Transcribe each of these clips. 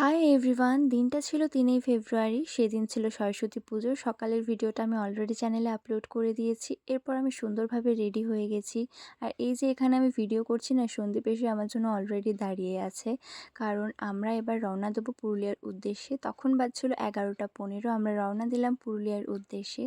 Hi everyone, দিনটা ছিল ৩ই ফেব্রুয়ারি। সেদিন ছিল সরস্বতী পুজো। সকালের ভিডিওটা আমি অলরেডি চ্যানেলে আপলোড করে দিয়েছি। এরপর আমি সুন্দরভাবে রেডি হয়ে গেছি। আর এই যে এখানে আমি ভিডিও করছি না, সন্দীপ এসে আমার জন্য অলরেডি দাঁড়িয়ে আছে। কারণ আমরা এবার রওনা দেবো পুরুলিয়ার উদ্দেশ্যে। তখন বাজছিল 11টা 15, আমরা রওনা দিলাম পুরুলিয়ার উদ্দেশ্যে।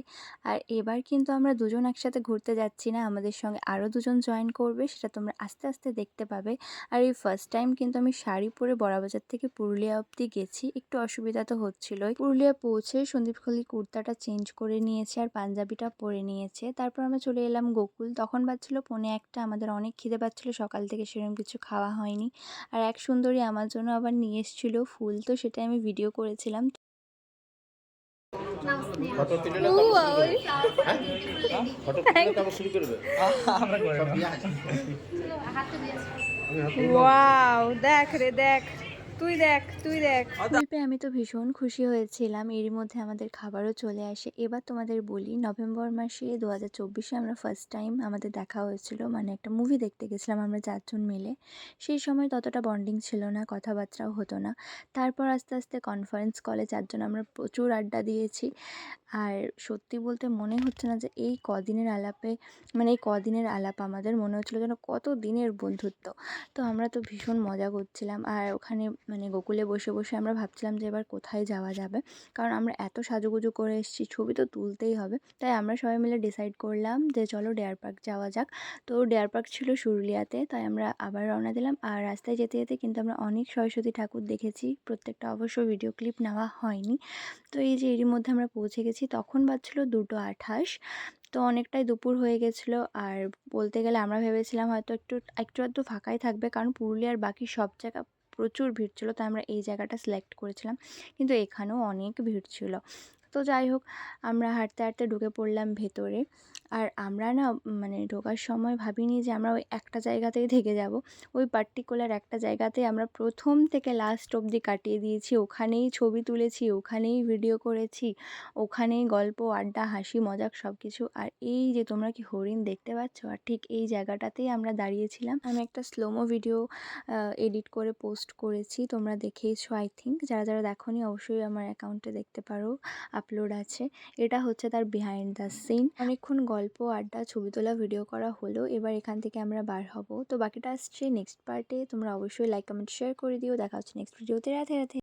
আর এবার কিন্তু আমরা দুজন একসাথে ঘুরতে যাচ্ছি না, আমাদের সঙ্গে আরও দুজন জয়েন করবে, সেটা তোমরা আস্তে আস্তে দেখতে পাবে। আর এই ফার্স্ট টাইম কিন্তু আমি শাড়ি পরে বড়াবাজার থেকে পুরুলিয়া অবধি গেছি। একটু অসুবিধা তো হচ্ছিলই। পুরুলিয়া পৌঁছে সন্দীপ খালি কুর্তাটা চেঞ্জ করে নিয়েছে আর পাঞ্জাবিটা পরে নিয়েছে। তারপর আমরা চলে এলাম গোকুল। তখন বাজছিল 1:45, আমাদের অনেক খিদে পাচ্ছিল, সকাল থেকে সেরকম কিছু খাওয়া হয়নি। আর এক সুন্দরী আমার জন্য আবার নিয়ে এসেছিল ফুল, তো সেটা আমি ভিডিও করেছিলাম। ফটো তুলে নাও, তারপর শুরু করবে। হ্যাঁ, ফটো তুলে নাও, তারপর শুরু করবে। আমরা করে সব নেব। বিয়ে আছে। ওয়াও, দেখ রে দেখ, তুই দেখ তুই দেখ। ফুল পেয়ে আমি তো ভীষণ খুশি হয়েছিলাম। এরই মধ্যে আমাদের খাবারও চলে আসে। এবার তোমাদের বলি, নভেম্বর মাসে 2024-এ আমরা ফার্স্ট টাইম আমাদের দেখা হয়েছিল, মানে একটা মুভি দেখতে গেছিলাম আমরা 4 জন মিলে। সেই সময় ততটা বন্ডিং ছিল না, কথাবার্তাও হতো না। তারপর আস্তে আস্তে কনফারেন্স কলে 4 জন আমরা প্রচুর আড্ডা দিয়েছি। আর সত্যি বলতে মনে হচ্ছে না যে এই কদিনের আলাপে, মানে এই কদিনের আলাপ আমাদের মনে হচ্ছিলো যেন কত দিনের বন্ধুত্ব। তো আমরা তো ভীষণ মজা করছিলাম। আর ওখানে মানে গোকুলে বসে বসে আমরা ভাবছিলাম যে এবার কোথায় যাওয়া যাবে, কারণ আমরা এত সাজুগুজু করে এসেছি, ছবি তো তুলতেই হবে। তাই আমরা সবাই মিলে ডিসাইড করলাম যে চলো ডিয়ার পার্ক যাওয়া যাক। তো ডিয়ার পার্ক ছিল শুরুলিয়াতে, তাই আমরা আবার রওনা দিলাম। আর রাস্তায় যেতে যেতে কিন্তু আমরা অনেক সরস্বতী ঠাকুর দেখেছি, প্রত্যেকটা অবশ্য ভিডিও ক্লিপ নেওয়া হয়নি। তো এই যে এরই মধ্যে আমরা পৌঁছে গেছি। তখন বাজছিল 2:28, তো অনেকটাই দুপুর হয়ে গেছিলো। আর বলতে গেলে আমরা ভেবেছিলাম হয়তো একটু একটু আধটু ফাঁকাই থাকবে, কারণ পুরুলিয়ার বাকি সব জায়গা প্রচুর ভিড় ছিল, তাই আমরা এই জায়গাটা সিলেক্ট করেছিলাম। কিন্তু এখানেও অনেক ভিড় ছিল। তো যাই হোক, আমরা হাঁটতে হাঁটতে ঢুকে পড়লাম ভেতরে। আর আমরা না, মানে ঢোকার সময় ভাবিনি যে আমরা ওই একটা জায়গাতেই থেকে যাব। ওই পার্টিকুলার একটা জায়গাতেই আমরা প্রথম থেকে লাস্ট অবধি কাটিয়ে দিয়েছি। ওখানেই ছবি তুলেছি, ওখানেই ভিডিও করেছি, ওখানেই গল্প আড্ডা হাসি মজাক সব কিছু। আর এই যে তোমরা কি হরিণ দেখতে পাচ্ছ, আর ঠিক এই জায়গাটাতেই আমরা দাঁড়িয়েছিলাম। আমি একটা স্লোমো ভিডিও এডিট করে পোস্ট করেছি, তোমরা দেখেইছো আই থিঙ্ক। যারা যারা দেখোনি অবশ্যই আমার অ্যাকাউন্টে দেখতে পারো, আপলোড আছে। এটা হচ্ছে তার বিহাইন্ড দ্য সিন। অনেকক্ষণ গল্প আড্ডা ছবি তোলা ভিডিও করা হলো। এবার এখান থেকে আমরা বার হব। তো বাকিটা আসছে নেক্সট পার্টে। তোমরা অবশ্যই লাইক কমেন্ট শেয়ার করে দিও। দেখা হচ্ছে নেক্সট ভিডিওতে। রাধে রাধে।